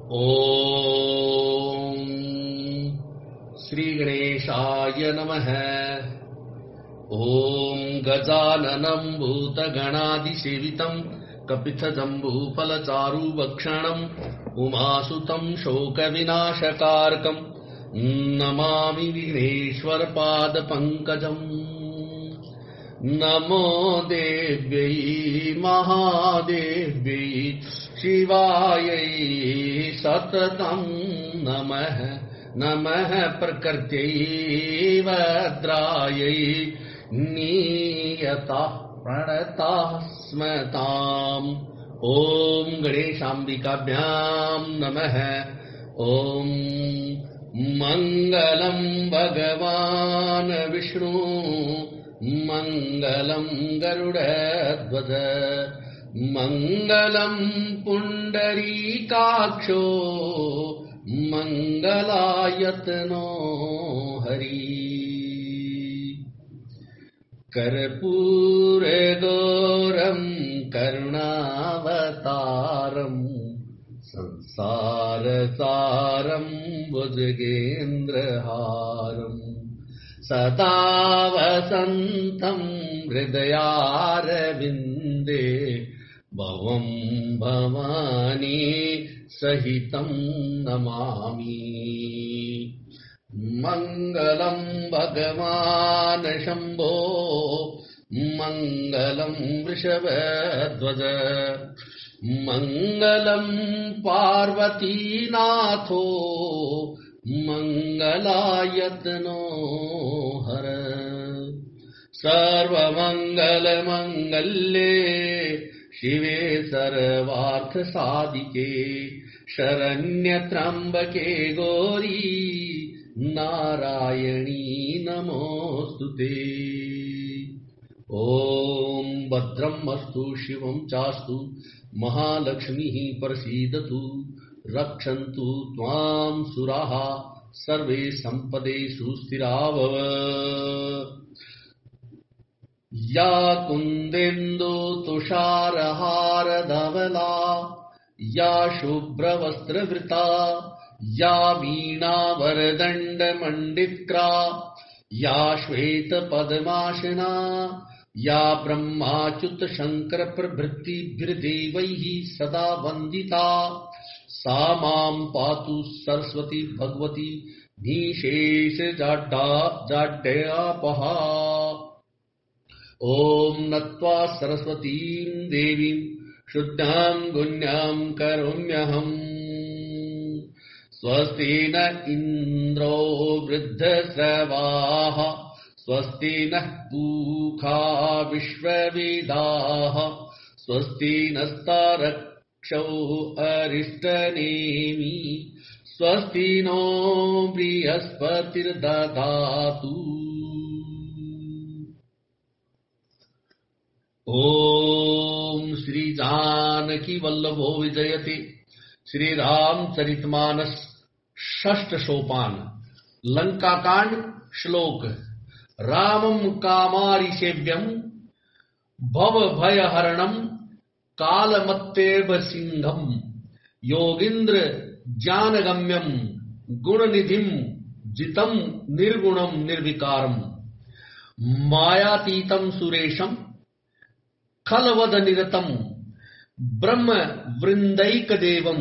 ओम श्री गणेशाय नमः। ओम गजाननं भूतगणादिसेवितं कपितजम्बूफलचारुभक्षणं उमासुतं शोकविनाशकारकं नमामि विघ्नेश्वरपादपङ्कजम्। नमो देव्यै महादेव्यै शिवायै सततं नमः। नमः प्रकृत्यै भद्रायै नियतः प्रणतः स्मताम्। ॐ गणेशाम्बिकाभ्यां नमः। ॐ मङ्गलं भगवान् विष्णु मङ्गलं गरुडध्वज मङ्गलं पुण्डरीकाक्षो मङ्गलायतनो हरि। कर्पूरगौरं करुणावतारं संसारसारं भुजगेन्द्रहारम् सदा वसन्तं हृदयारविन्दे भवं भवानी सहितं नमामि। मङ्गलं भगवान् शम्भो मङ्गलं वृषभध्वज मङ्गलं पार्वतीनाथो मङ्गलायतनो हर। सर्वमङ्गलमङ्गल्ये शिवे सर्वार्थसाधिके शरण्यत्र्यम्बके गौरी नारायणी नमोऽस्तुते। ॐ भद्रमस्तु शिवं चास्तु महालक्ष्मीः प्रसीदतु रक्षन्तु त्वां सुराः सर्वे सम्पदेषु स्थिरा भव। या कुन्देन्दु तुषारहारधवला या शुभ्रवस्त्रवृता या वीणावरदण्डमण्डित्क्रा या श्वेतपद्मासना या ब्रह्माच्युत शङ्कर प्रभृतिभिर्देवैः सदा वन्दिता सा मां पातु सरस्वती भगवती निशेषजाड्यापहा। ॐ नत्वा सरस्वतीं देवीं शुद्धां गुण्यां करोम्यहम्। स्वस्ति न इन्द्रो वृद्धश्रवाः स्वस्ति नः पूषा विश्ववेदाः स्वस्ति नस्तारक्षो अरिष्टनेमि स्वस्ति नो बृहस्पतिर्दधातु। ॐ श्री जानकी वल्लभो विजयते। श्री रामचरितमानस षष्ठ सोपान लंका कांड श्लोक। रामं कामारिसेव्यं भव भयहरणं कालमत्तेव सिंहं योगीन्द्र ज्ञानगम्यं गुणनिधिं जितं निर्गुणं निर्विकारं मायातीतं सुरेशं खलवदनिरतं ब्रह्म वृन्दैकदेवं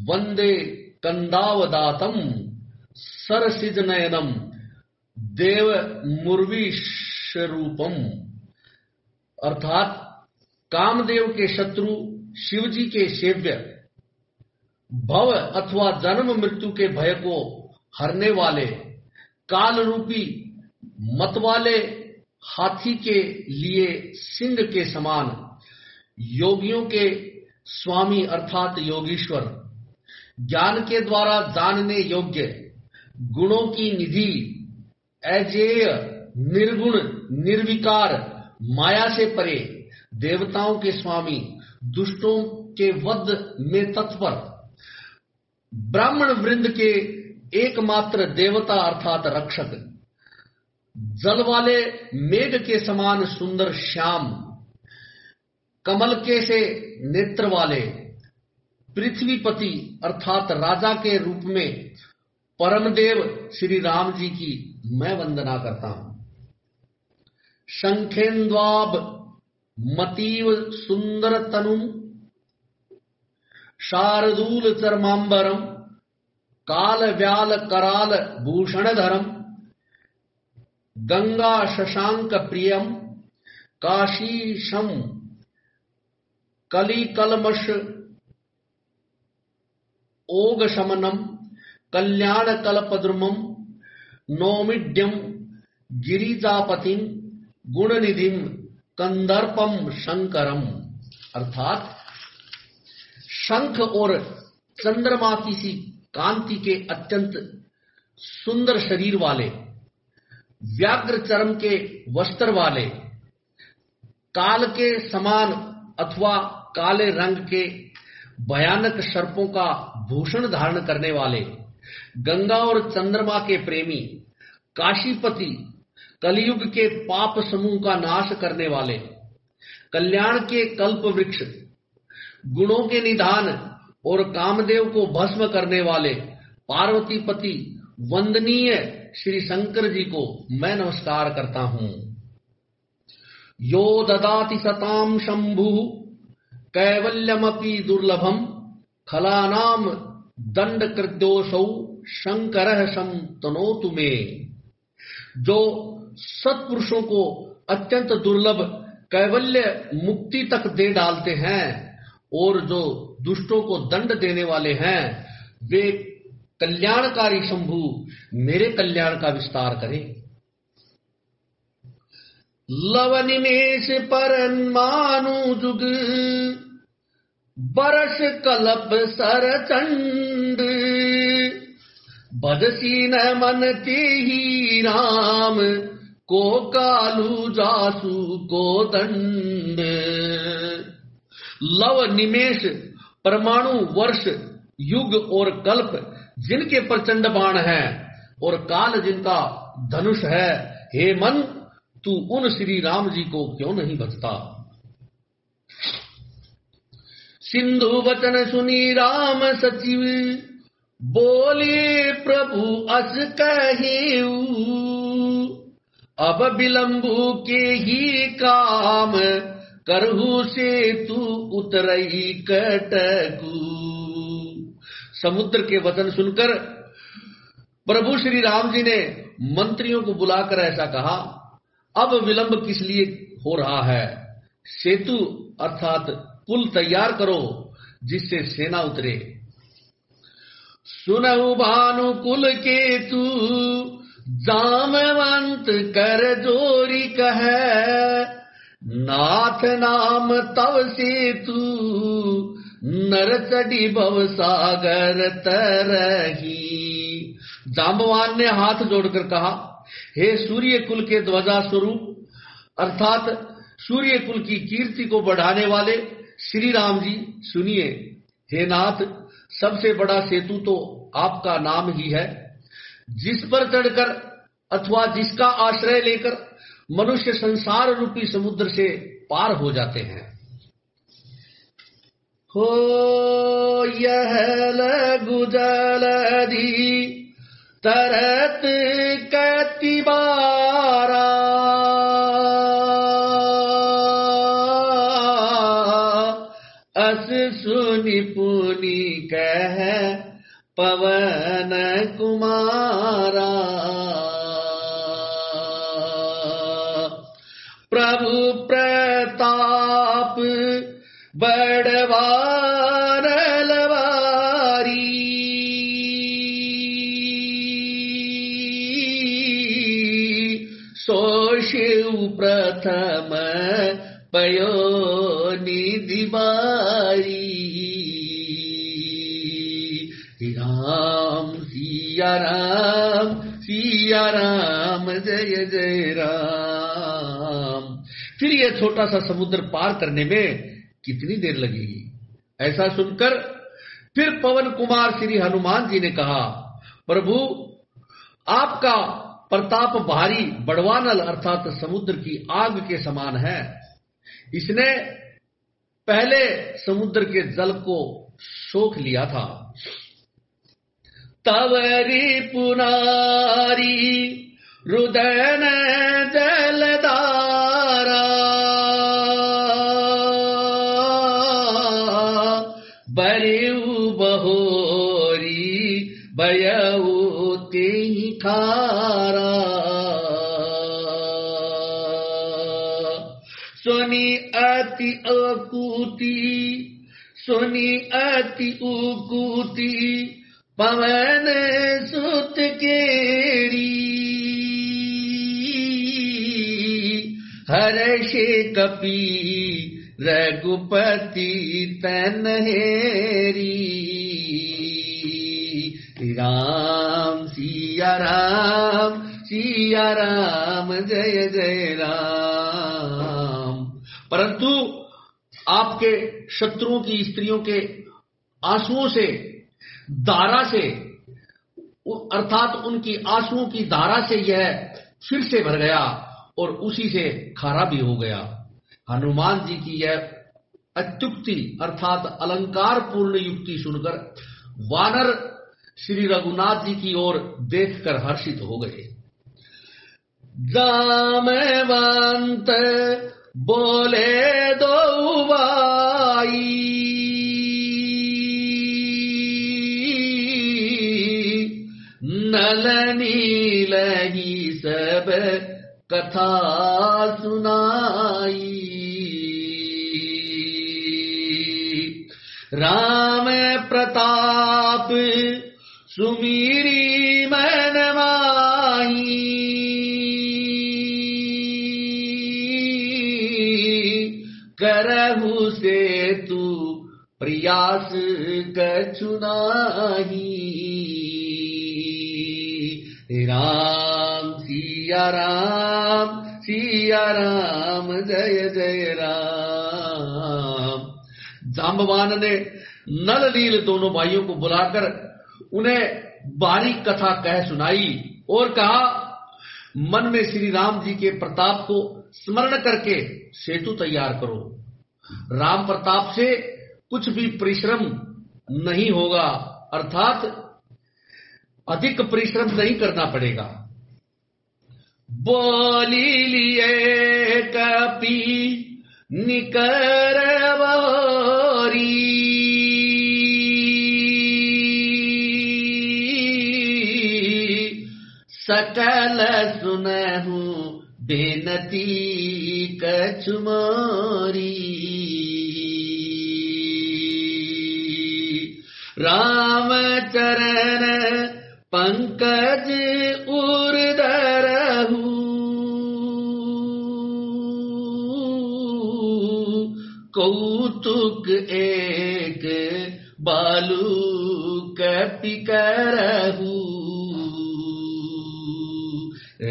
वन्दे कंदावदातं सरसिजनयनं देव मुर्वीशरूपम। अर्थात कामदेव के शत्रु शिवजी के सेव्य भव अथवा जन्म मृत्यु के भय को हरने वाले काल रूपी मतवाले हाथी के लिए सिंह के समान योगियों के स्वामी अर्थात योगीश्वर ज्ञान के द्वारा जानने योग्य गुणों की निधि अजेय निर्गुण निर्विकार माया से परे देवताओं के स्वामी दुष्टों के वध में तत्पर ब्राह्मण वृंद के एकमात्र देवता अर्थात रक्षक जल वाले मेघ के समान सुंदर श्याम कमल के से नेत्र वाले पृथ्वीपति अर्थात राजा के रूप में परमदेव श्री राम जी की मैं वंदना करता हूं। शंखेन्द्वाब मतीव सुंदर तनुम शार्दूल चर्मांबरम काल व्याल कराल भूषणधरम गंगा शशांक प्रियम काशीशम कलिकलमश ओग शमनम कल्याण कल्पद्रुमम नौमिड्यम गिरिजापतिम गुणनिधिम कंदर्पम शंकरम। अर्थात शंख और चंद्रमा की सी कांति के अत्यंत सुंदर शरीर वाले, व्याघ्र चर्म के वस्त्र वाले, काल के समान अथवा काले रंग के भयानक सर्पों का भूषण धारण करने वाले, गंगा और चंद्रमा के प्रेमी, काशीपति, कलयुग के पाप समूह का नाश करने वाले, कल्याण के कल्प वृक्ष, गुणों के निधान और कामदेव को भस्म करने वाले पार्वतीपति वंदनीय श्री शंकर जी को मैं नमस्कार करता हूं। यो ददाति सताम शंभु कैवल्यमपि दुर्लभम खलानाम दंड कृद्योषौ शंकरः शं तनोतु मे। जो सत्पुरुषों को अत्यंत दुर्लभ कैवल्य मुक्ति तक दे डालते हैं और जो दुष्टों को दंड देने वाले हैं, वे कल्याणकारी शंभु मेरे कल्याण का विस्तार करें। लवनिमेष परन्मानु जुग बरस कल्प सरचंड बदसी न मन ते ही राम को कालू जासु को दंड। लव निमेष परमाणु वर्ष युग और कल्प जिनके प्रचंड बाण हैं और काल जिनका धनुष है, हे मन तू उन श्री राम जी को क्यों नहीं बचता। सिंधु वचन सुनी राम सचिव बोले प्रभु अस कहेऊ अब विलंबु के ही काम करहु से तू उतरई कटकू। समुद्र के वचन सुनकर प्रभु श्री राम जी ने मंत्रियों को बुलाकर ऐसा कहा, अब विलंब किस लिए हो रहा है, सेतु अर्थात पुल तैयार करो जिससे सेना उतरे। सुनहु भानुकुल के तू जामवंत कर जोरी कहे नाथ नाम तव सेतु नर चढ़ी भव सागर तरही। जाम्बवान ने हाथ जोड़कर कहा, हे सूर्य कुल के ध्वजा स्वरूप अर्थात सूर्य कुल की कीर्ति को बढ़ाने वाले श्री राम जी सुनिए। हे नाथ, सबसे बड़ा सेतु तो आपका नाम ही है, जिस पर चढ़कर अथवा जिसका आश्रय लेकर मनुष्य संसार रूपी समुद्र से पार हो जाते हैं। हो यह लघु जलधि तरत कतिबारा अस सुनि पुनि कह पवन कुमारा। प्रभु प्रताप बड़वार लवारी सो शिव प्रथम पयो निधि बारी। राम सिया राम सिया राम जय जय राम। फिर यह छोटा सा समुद्र पार करने में कितनी देर लगेगी। ऐसा सुनकर फिर पवन कुमार श्री हनुमान जी ने कहा, प्रभु आपका प्रताप भारी बड़वानल अर्थात समुद्र की आग के समान है। इसने पहले समुद्र के जल को सोख लिया था। तवरी पुनारी रुदन जलधारा, बरिऊ बहोरी बयऊ तेहि खारा। सोनी अति अकूती, सोनी अति उकूती, पवन सुत केरी। हर्षे कपि रघुपति तनहेरी। राम सिया राम, सिया राम, जय जय राम। परंतु आपके शत्रुओं की स्त्रियों के आंसुओं से, धारा से, अर्थात उनकी आंसुओं की धारा से यह फिर से भर गया और उसी से खारा भी हो गया। हनुमान जी की यह अत्युक्ति अर्थात अलंकार पूर्ण युक्ति सुनकर वानर श्री रघुनाथ जी की ओर देखकर हर्षित हो गए। जामवंत बोले दो भाई, नल नील ही सब कथा सुनाई। राम प्रताप सुमीरी मन माही, करहु से तू प्रयास कछु नाही। राम सिया राम, सिया राम, जय जय राम। जांबवान ने नल नील दोनों भाइयों को बुलाकर उन्हें बारीक कथा कह सुनाई और कहा, मन में श्री राम जी के प्रताप को स्मरण करके सेतु तैयार करो। राम प्रताप से कुछ भी परिश्रम नहीं होगा, अर्थात अधिक परिश्रम नहीं करना पड़ेगा। बोली लिए कपि निकर बोरी, सकल सुनहु बेनती कछु मोरी। राम चरण पंकज उर धरहु, कौतुक एक बालू कपि करहु।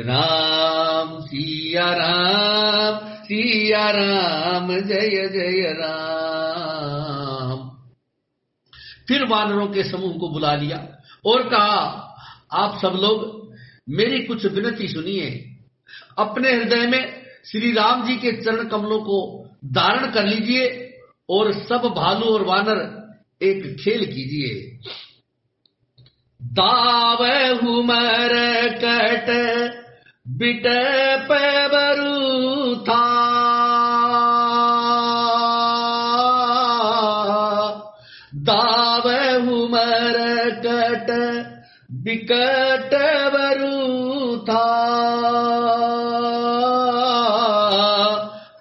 राम सिया राम, सिया राम, जय जय राम। फिर वानरों के समूह को बुला लिया और कहा, आप सब लोग मेरी कुछ विनती सुनिए। अपने हृदय में श्री राम जी के चरण कमलों को धारण कर लीजिए और सब भालू और वानर एक खेल कीजिए। दावहु मरकट बिटप बरू था, दावहु मरकट बिकट बरू था।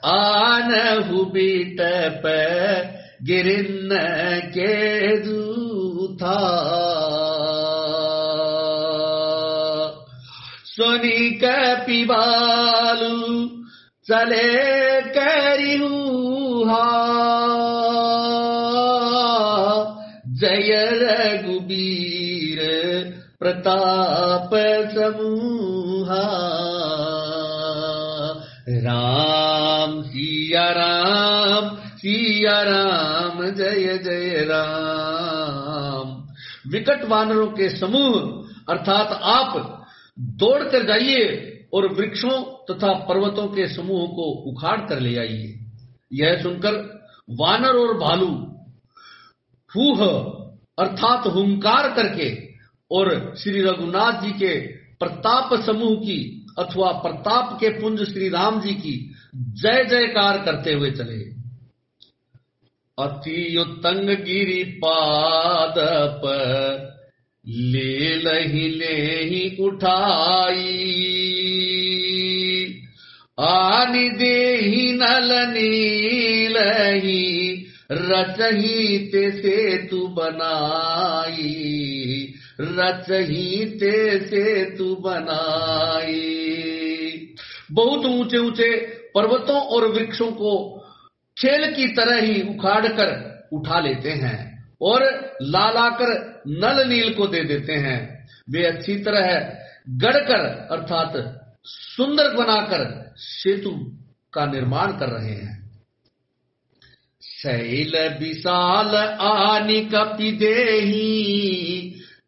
आनहु बिटप गिरिन के दूथा, सोनी कपि बालू चले करिहुहा। जय रघुबीर प्रताप समूहा। राम सिया राम, सिया राम, जय जय राम। विकट वानरों के समूह अर्थात आप दौड़ कर जाइए और वृक्षों तथा पर्वतों के समूह को उखाड़ कर ले आइए। यह सुनकर वानर और भालू हुह अर्थात हुंकार करके और श्री रघुनाथ जी के प्रताप समूह की अथवा प्रताप के पुंज श्री राम जी की जय जयकार करते हुए चले। अति उत्तंग गिरि पादप ले उठाई, आनि देहि नल नीलहि रचही ते सेतु बनाई, रचही ते सेतु बनाई। बहुत ऊंचे ऊंचे पर्वतों और वृक्षों को खेल की तरह ही उखाड़ कर उठा लेते हैं और लालाकर नल नील को दे देते हैं। वे अच्छी तरह गढ़कर अर्थात सुंदर बनाकर सेतु का निर्माण कर रहे हैं। शैल विशाल आनि कपि देहि,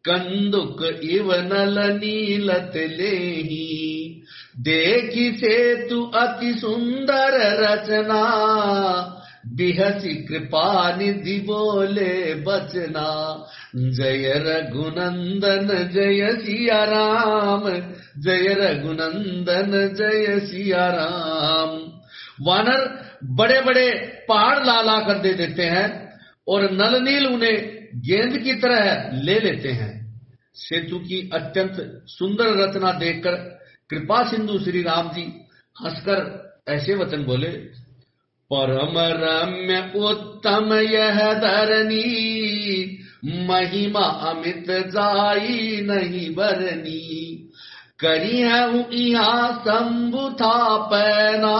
कंदुक इव नल नीलत लेहि। देखि सेतु अति सुंदर रचना, बिहसी कृपा निधि बोले बचना। जय रघुनंदन जय सिया राम, जय रघुनंदन जय सिया राम। वानर बड़े बड़े पहाड़ लाला कर दे देते हैं और नलनील उन्हें गेंद की तरह ले लेते हैं। सेतु की अत्यंत सुंदर रचना देखकर कृपा सिंधु श्री राम जी हंसकर ऐसे वचन बोले, परम रम्य उत्तम यह धरनी, महिमा अमित जाई नहीं बरनी। करी हूँ यहाँ शंभु थापना,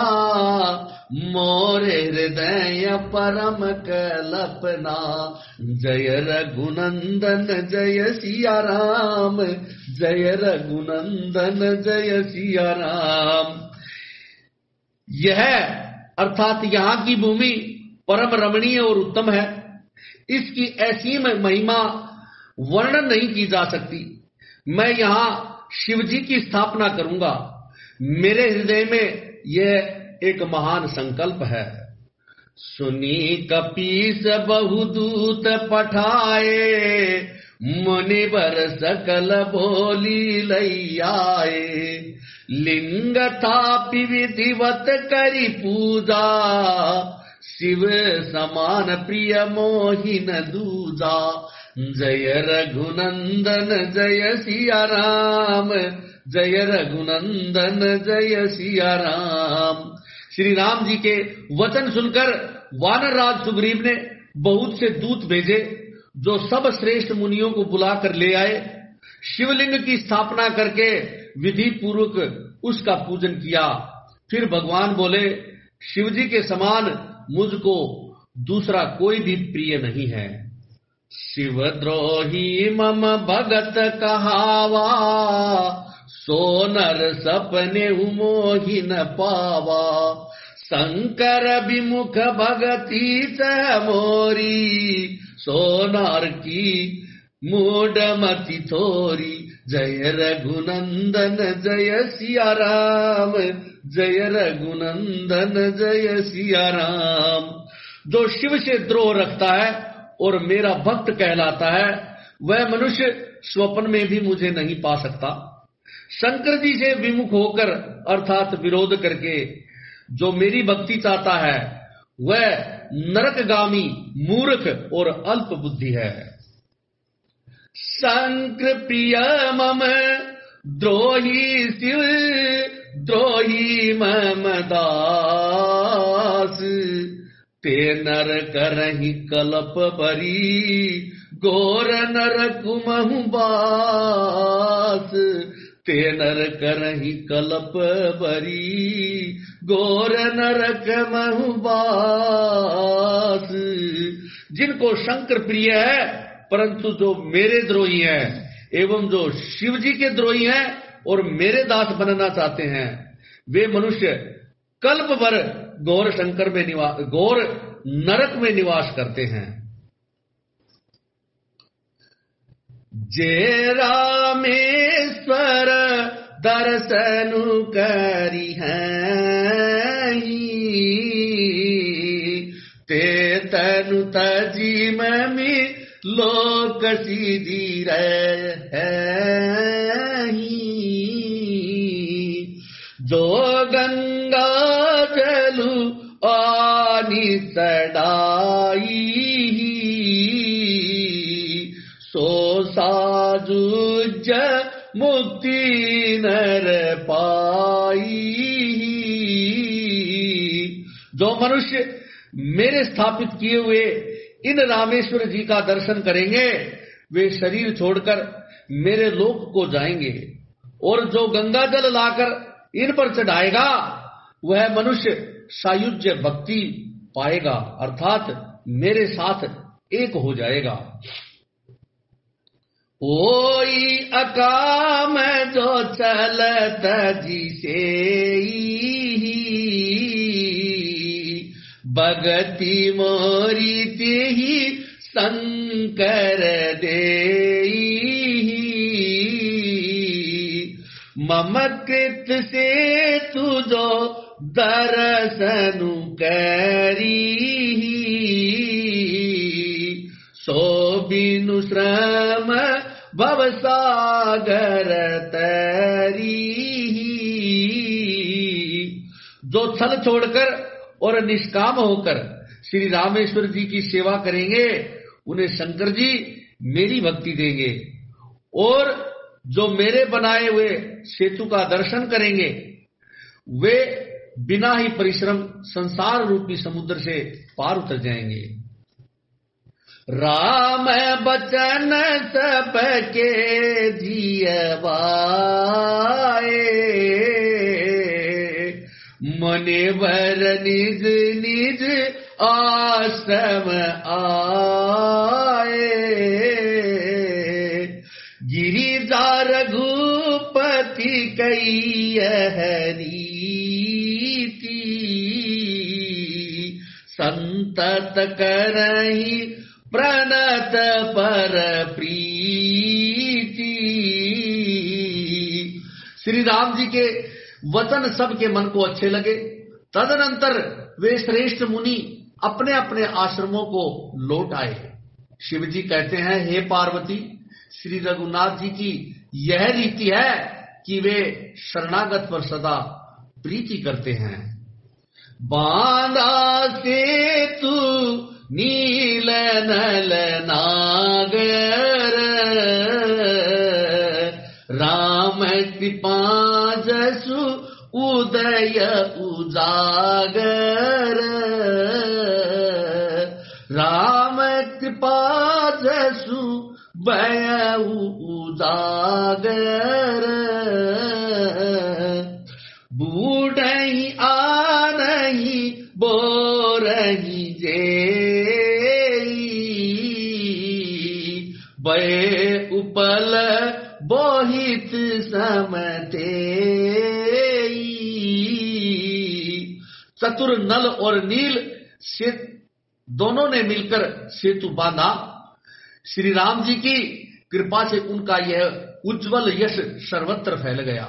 मोरे हृदय परम कल्पना। जय रघुनंदन जय सिया राम, जय रघुनंदन जय सिया राम। यह अर्थात यहाँ की भूमि परम रमणीय और उत्तम है। इसकी ऐसी महिमा वर्णन नहीं की जा सकती। मैं यहाँ शिव जी की स्थापना करूंगा। मेरे हृदय में यह एक महान संकल्प है। सुनी कपीस बहुदूत पठाए, मुनिवर सकल बोली लई आए। लिंग थापि विधिवत करी पूजा, शिव समान प्रिय मोहिन दूजा। जय रघुनंदन जय सिया राम, जय रघुनंदन जय सिया राम। श्री राम जी के वचन सुनकर वानर राज सुग्रीव ने बहुत से दूत भेजे, जो सब श्रेष्ठ मुनियों को बुलाकर ले आए। शिवलिंग की स्थापना करके विधि पूर्वक उसका पूजन किया। फिर भगवान बोले, शिव जी के समान मुझको दूसरा कोई भी प्रिय नहीं है। शिव द्रोही मम भगत कहावा, सो नर सपने मोहि न पावा। शंकर विमुख भगति सह मोरी, सो नर की मूढ़मति थोरी। जय रघुनंदन जय सिया राम, जय रघुनंदन जय सिया राम। जो शिव से द्रोह रखता है और मेरा भक्त कहलाता है, वह मनुष्य स्वप्न में भी मुझे नहीं पा सकता। शंकर जी से विमुख होकर अर्थात विरोध करके जो मेरी भक्ति चाहता है, वह नरकगामी मूर्ख और अल्प बुद्धि है। शंकर प्रिय मम द्रोही शिव, द्रोही मम दास। ते नर करहि कलप बरी, घोर नरक महु बास। ते नर करहि कलप बरी, घोर नरक महु बास। जिनको शंकर प्रिय है परंतु जो मेरे द्रोही हैं, एवं जो शिव जी के द्रोही हैं और मेरे दास बनना चाहते हैं, वे मनुष्य कल्प भर घोर शंकर में घोर नरक में निवास करते हैं। जे रामेश्वर दर्शनु करी हैं, ते तनु तजी ममी लोक सीधी रही। जो गंगा जलु आनी चढ़ाई, सो साजुज मुक्ति नर पाई। जो मनुष्य मेरे स्थापित किए हुए इन रामेश्वर जी का दर्शन करेंगे वे शरीर छोड़कर मेरे लोक को जाएंगे, और जो गंगा जल लाकर इन पर चढ़ाएगा वह मनुष्य सायुज्य भक्ति पाएगा, अर्थात मेरे साथ एक हो जाएगा। ओई अकाम जो चलत जिसे भगति मोरी ते ही शंकर देई। मम कृत से तुझो दर्शनु करी, सो बिनु श्रम भवसागर तरी। जो छल छोड़कर और निष्काम होकर श्री रामेश्वर जी की सेवा करेंगे उन्हें शंकर जी मेरी भक्ति देंगे, और जो मेरे बनाए हुए सेतु का दर्शन करेंगे वे बिना ही परिश्रम संसार रूपी समुद्र से पार उतर जाएंगे। राम बचन सबके जियवाए, मुनिवर निज निज आश्रम आए। गिरिजा रघुपति कई रीति, संतत करहि प्रणत पर प्रीति। श्री राम जी के वचन सबके मन को अच्छे लगे। तदनंतर वे श्रेष्ठ मुनि अपने अपने आश्रमों को लौट आए। शिव जी कहते हैं, हे पार्वती, श्री रघुनाथ जी की यह रीति है कि वे शरणागत पर सदा प्रीति करते हैं। बांधा सेतु नील नल नागर, राम कृपा जसु उदय उजागर। राम कृपा जसु भय उजागर। बूढ़ई आनहि बोरहि जेई, भय उपल बोहित समतेई। चतुर नल और नील से दोनों ने मिलकर सेतु बांधा। श्री राम जी की कृपा से उनका यह उज्जवल यश सर्वत्र फैल गया।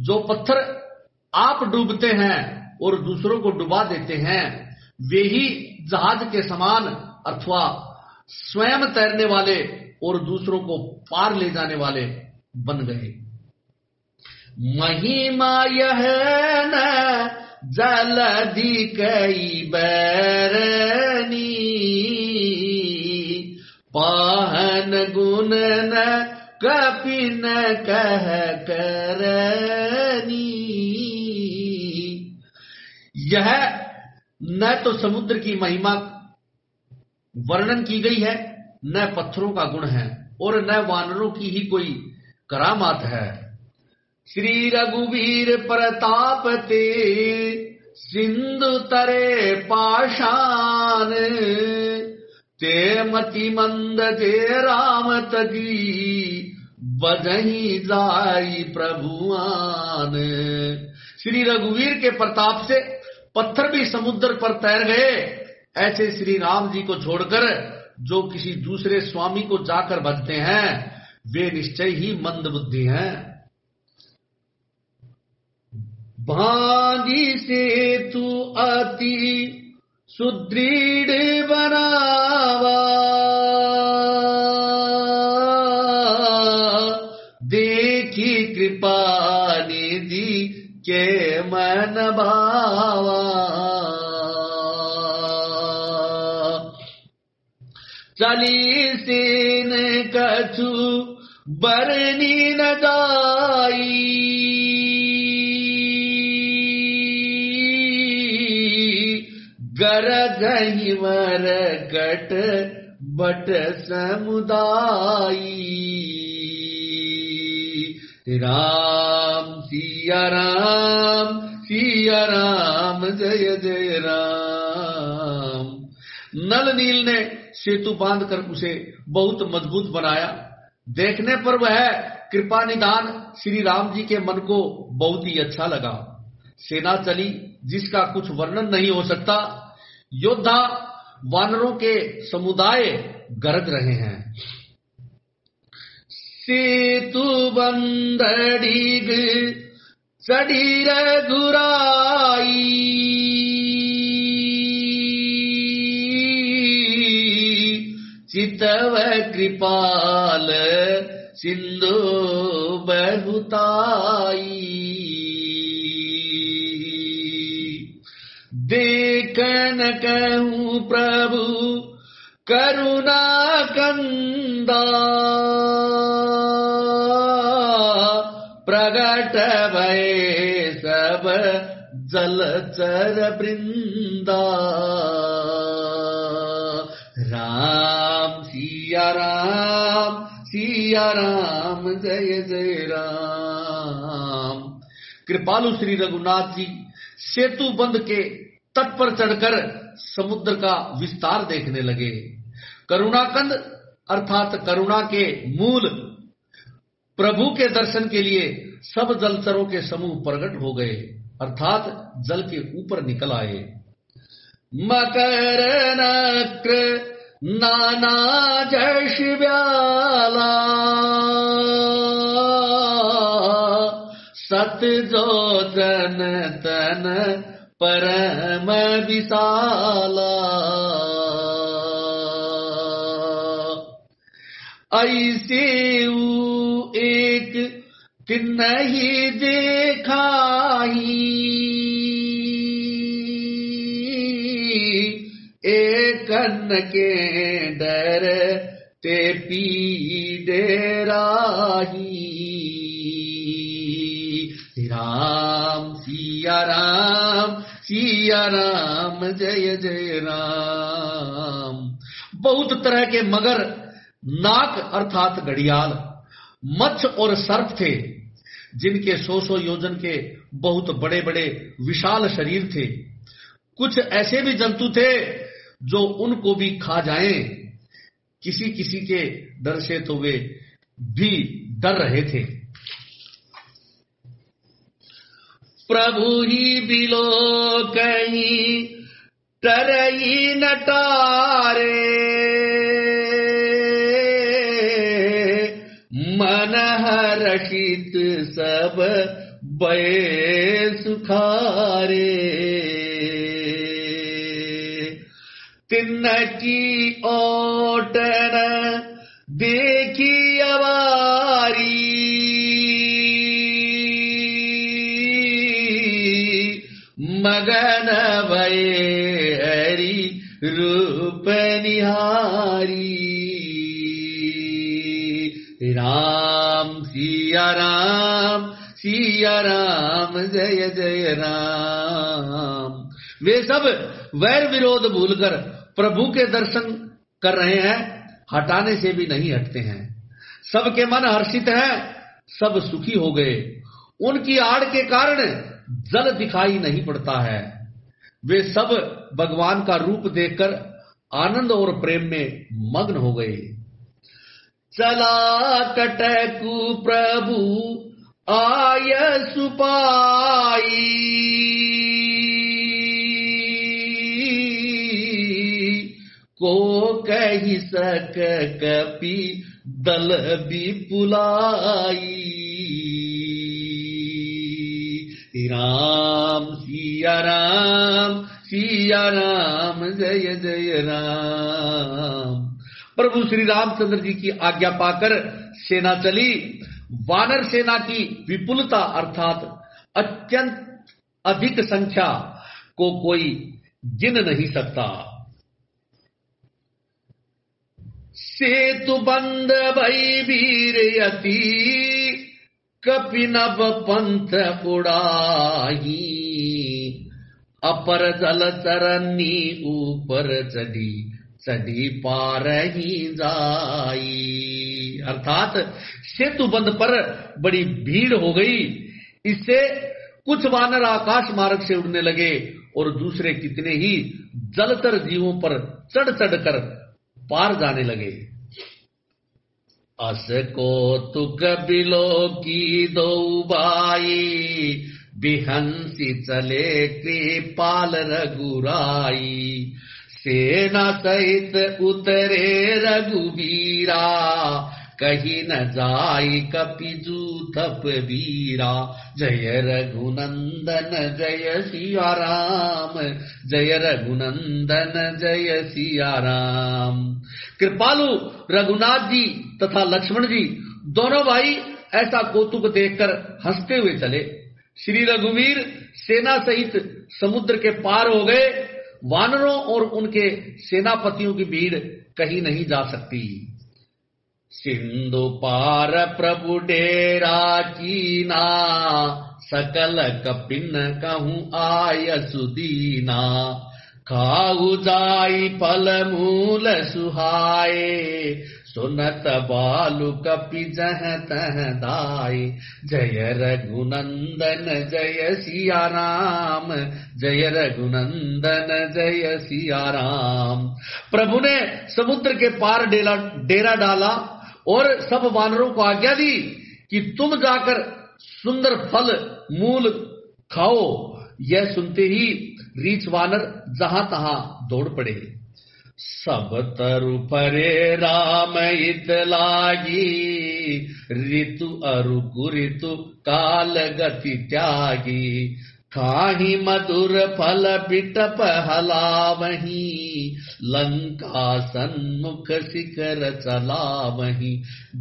जो पत्थर आप डूबते हैं और दूसरों को डुबा देते हैं वे ही जहाज के समान अथवा स्वयं तैरने वाले और दूसरों को पार ले जाने वाले बन गए। महिमा यह न जलधि कई बैरनी, पाहन गुण न कपिन कह करनी। यह न तो समुद्र की महिमा वर्णन की गई है, न पत्थरों का गुण है, और न वानरों की ही कोई करामात है। श्री रघुवीर प्रताप ते सिंधु तरे पाषाण, ते मति मंद जे राम तजी बजही जाई प्रभुआन। श्री रघुवीर के प्रताप से पत्थर भी समुद्र पर तैर गए। ऐसे श्री राम जी को छोड़कर जो किसी दूसरे स्वामी को जाकर भजते हैं वे निश्चय ही मंद बुद्धि हैं। भांगी सेतु अति सुदृढ़ बनावा, देखी कृपा निधि के मन भावा। चली सेन कछु बरनी न जाई, गरजहि मरकट बट समुदायी। राम सिया राम, सिया राम, जय जय राम। नल नील ने सेतु बांधकर उसे बहुत मजबूत बनाया। देखने पर वह कृपा निधान श्री राम जी के मन को बहुत ही अच्छा लगा। सेना चली जिसका कुछ वर्णन नहीं हो सकता। योद्धा वानरों के समुदाय गरज रहे हैं। सेतु बंदड़ीग चढ़ी रघुराई, चितव कृपाल सिंधु बहुताई। देखन कहूँ प्रभु करुणा कंदा, प्रगट भये सब जलचर वृंदा। राम सिया राम, सिया राम, जय जय राम। कृपालु श्री रघुनाथ जी सेतु बंध के तट पर चढ़कर समुद्र का विस्तार देखने लगे। करुणाकंद अर्थात करुणा के मूल प्रभु के दर्शन के लिए सब जलचरों के समूह प्रकट हो गए, अर्थात जल के ऊपर निकल आए। मकर नक्र नाना जश व्याला, सत जो जन तन परम विशाला। ऐसे एक तिन्हि देखाही, एक अन्न के डर ते पीड़े राही। राम सिया राम, सिया राम, जय जय राम। बहुत तरह के मगर, नाक अर्थात घड़ियाल, मच्छ और सर्प थे, जिनके 100 योजन के बहुत बड़े बड़े विशाल शरीर थे। कुछ ऐसे भी जंतु थे जो उनको भी खा जाएं। किसी किसी के डर से तो वे भी डर रहे थे। प्रभु ही बिलो कहीं तरई नटारे, मन हर्षित सब बये सुखारे। तिनकी ओटन देखी अवारी, मगन भये हरि रूप निहारी। राम सिया राम, सिया राम, जय जय राम। वे सब वैर विरोध भूलकर प्रभु के दर्शन कर रहे हैं, हटाने से भी नहीं हटते हैं। सबके मन हर्षित हैं, सब सुखी हो गए। उनकी आड़ के कारण जल दिखाई नहीं पड़ता है। वे सब भगवान का रूप देखकर आनंद और प्रेम में मग्न हो गए। चला कटकु प्रभु आय सुपाई, को कही सक कपि दल विपुलाई। राम सिया राम, सिया राम जय जय राम। प्रभु श्री रामचंद्र जी की आज्ञा पाकर सेना चली। वानर सेना की विपुलता अर्थात अत्यंत अधिक संख्या को कोई गिन नहीं सकता। सेतु बंद भई वीर यति कपिनव पंथ उड़ाही। अपर जल चरनी ऊपर चढ़ी चढ़ी पार ही जाई। अर्थात सेतु बंध पर बड़ी भीड़ हो गई। इससे कुछ वानर आकाश मार्ग से उड़ने लगे और दूसरे कितने ही जलचर जीवों पर चढ़ चढ़कर पार जाने लगे। अस को तुक बिलो की दो बाई बिहंसी चले कृपाल रघुराई। सेना सहित उतरे रघुवीरा कहीं न जाई कपिजू तप वीरा। जय रघुनंदन जय सिया राम जय रघुनंदन जय सिया राम। कृपालु रघुनाथ जी तथा लक्ष्मण जी दोनों भाई ऐसा कौतुक देखकर हंसते हुए चले। श्री रघुवीर सेना सहित समुद्र के पार हो गए। वानरों और उनके सेनापतियों की भीड़ कहीं नहीं जा सकती। सिंधु पार प्रभु डेरा कीना सकल कपिन कहूँ आय सुदीना। खाऊ जाई फल मूल सुहाए सुनत बालु कपि जह तह दाई। जय रघुनंदन जय सिया राम जय रघुनंदन जय सिया राम। प्रभु ने समुद्र के पार डेरा डाला और सब वानरों को आज्ञा दी कि तुम जाकर सुंदर फल मूल खाओ। यह सुनते ही रीछ वानर जहां तहां दौड़ पड़े। सब तरु परे राम हित लागी ऋतु अरु कुऋतु काल गति त्यागी। खाही मधुर फल बिटप हलावही लंका सन्मुख शिखर चलावही।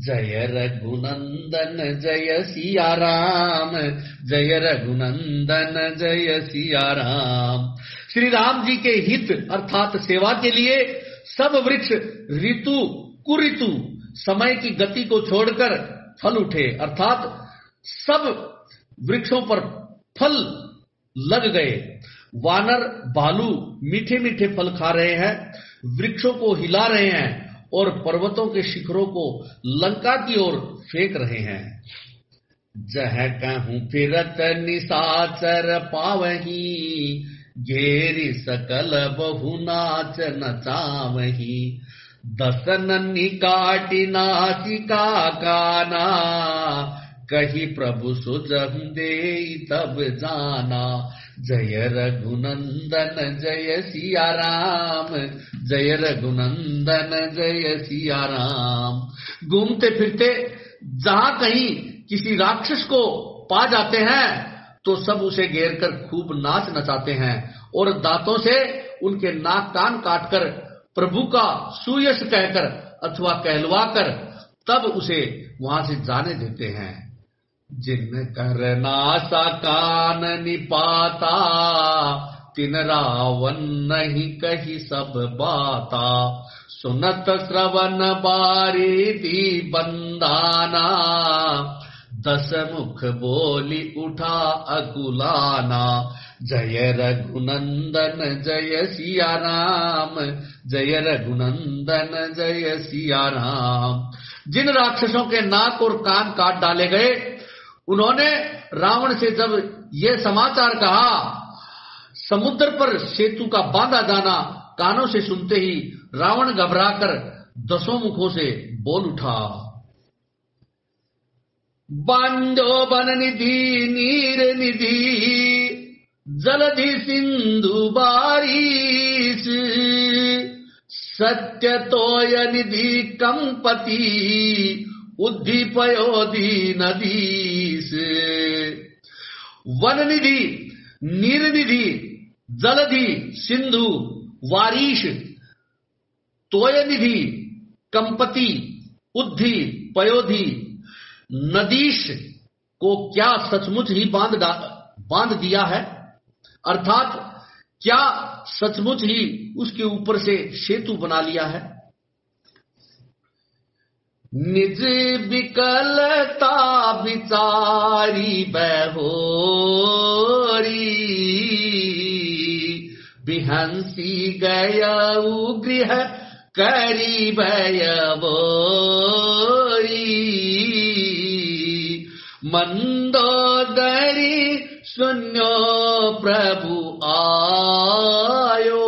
जय रघुनंदन जय सिया राम जय रघुनंदन जय सिया राम। श्री राम जी के हित अर्थात सेवा के लिए सब वृक्ष ऋतु कुऋतु समय की गति को छोड़कर फल उठे अर्थात सब वृक्षों पर फल लग गए। वानर भालू मीठे मीठे फल खा रहे हैं, वृक्षों को हिला रहे हैं और पर्वतों के शिखरों को लंका की ओर फेंक रहे हैं। जह कहूं फिरत निशाचर पावही घेरी सकल बहु नाच नचावही। दसन काटी नासिका काना कही प्रभु सुजम दे तब जाना। जय रघुनंदन जय सिया राम जय रघुनंदन जय सिया राम। घूमते फिरते जहां कहीं किसी राक्षस को पा जाते हैं तो सब उसे घेर कर खूब नाच नचाते हैं और दांतों से उनके नाक कान काटकर प्रभु का सुयश कहकर अथवा कहलवाकर तब उसे वहां से जाने देते हैं। जिन कर नासा कान निपाता तिन रावण नहीं कही सब बाता। सुनत श्रवण बारी दी बंदाना दस मुख बोली उठा अकुलाना। जय रघुनंदन जय सिया राम जय रघुनंदन जय सिया राम। जिन राक्षसों के नाक और कान काट डाले गए उन्होंने रावण से जब ये समाचार कहा, समुद्र पर सेतु का बांधा जाना कानों से सुनते ही रावण घबराकर दसों मुखों से बोल उठा। बांधो बन निधि नीर निधि जलधि सिंधु बारिश। सत्य तोय निधि कंपति उद्दीपयोधि नदीस। वन निधि नीर निधि जलधि, सिंधु, वारीश, तोयनिधि, कंपति, उद्धि, पयोधि, नदीश को क्या सचमुच ही बांध दिया है? अर्थात क्या सचमुच ही उसके ऊपर से सेतु बना लिया है? निज विकलता विचारी बहोरी, बिहंसी गयऊ गृह करी भयबोरी, मंदोदरी सुन्यो प्रभु आयो,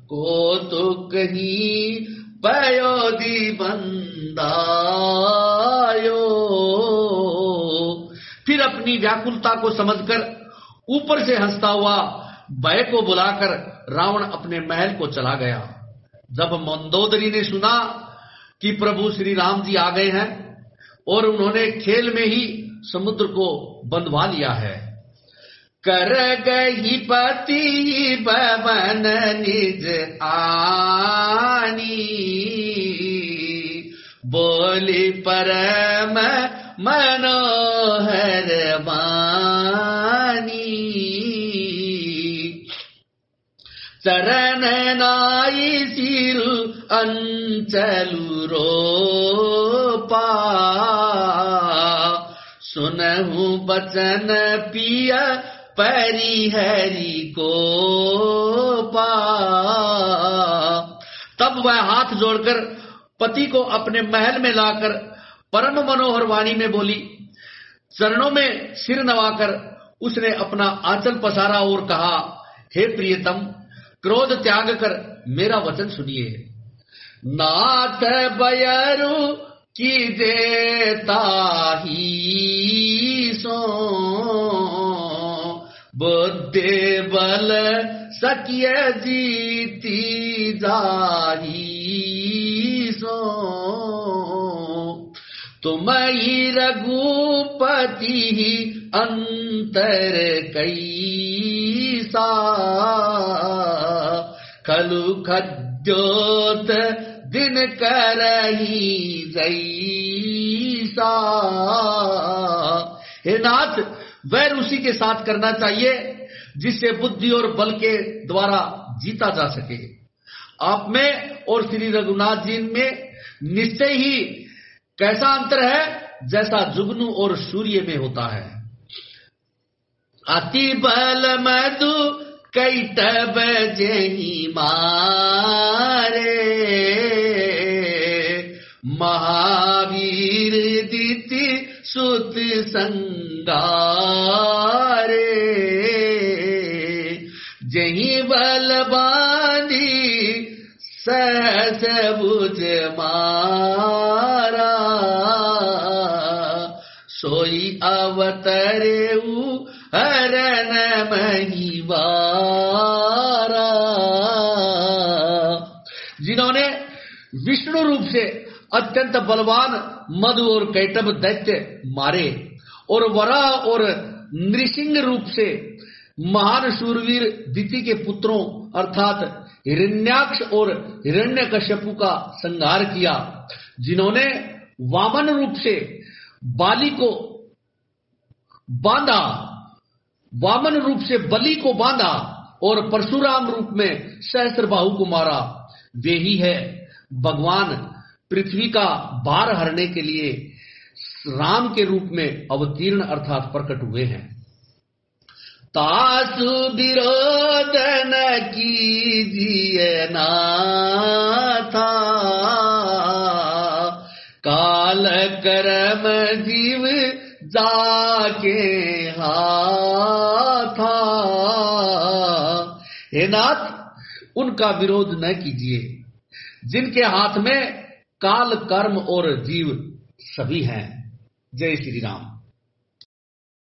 को तो कहीं पयोधि बंदायो। फिर अपनी व्याकुलता को समझकर ऊपर से हंसता हुआ भय को बुलाकर रावण अपने महल को चला गया। जब मंदोदरी ने सुना कि प्रभु श्री राम जी आ गए हैं और उन्होंने खेल में ही समुद्र को बंधवा लिया है, कर गई पति भवन निज आनी, बोली परम मनोहर वाणी, चरण नाई सिरु अंचलु रोपा, सुनहु बचन पिया परिहरि को पा। तब वह हाथ जोड़कर पति को अपने महल में लाकर परम मनोहर वाणी में बोली। चरणों में सिर नवाकर उसने अपना आंचल पसारा और कहा, हे प्रियतम, क्रोध त्याग कर मेरा वचन सुनिए। नाथ बयरु कीजे ताही सो, बुद्धि बल सकिय जीती जाही सो, तुमहि रघुपति अंतर कैसा, खलु खद्योत दिन करही जैसा। हे नाथ, वैर उसी के साथ करना चाहिए जिससे बुद्धि और बल के द्वारा जीता जा सके। आप में और श्री रघुनाथ जी में निश्चय ही कैसा अंतर है, जैसा जुगनू और सूर्य में होता है। अति बल मधु कैटब जही मारे, महावीर दिति सुत संगारे, जही बल बांधी सहस बुझ मारा, सोई अवतरेऊ हरण महिवारा। जिन्होंने विष्णु रूप से अत्यंत बलवान मधु और कैटभ दैत्य मारे और वराह और नृसिंह रूप से महान शूरवीर दिति के पुत्रों अर्थात हिरण्याक्ष और हिरण्यकश्यपु का संहार किया, जिन्होंने वामन रूप से बाली को बांधा, वामन रूप से बलि को बांधा और परशुराम रूप में सहस्त्रबाहु को मारा, वे ही है भगवान पृथ्वी का भार हरने के लिए राम के रूप में अवतीर्ण अर्थात प्रकट हुए हैं। तासु विरोधन कीजिए नाथा, काल कर्म जीव जाके हाथा। हे नाथ, उनका विरोध न कीजिए जिनके हाथ में काल कर्म और जीव सभी हैं। जय श्री राम।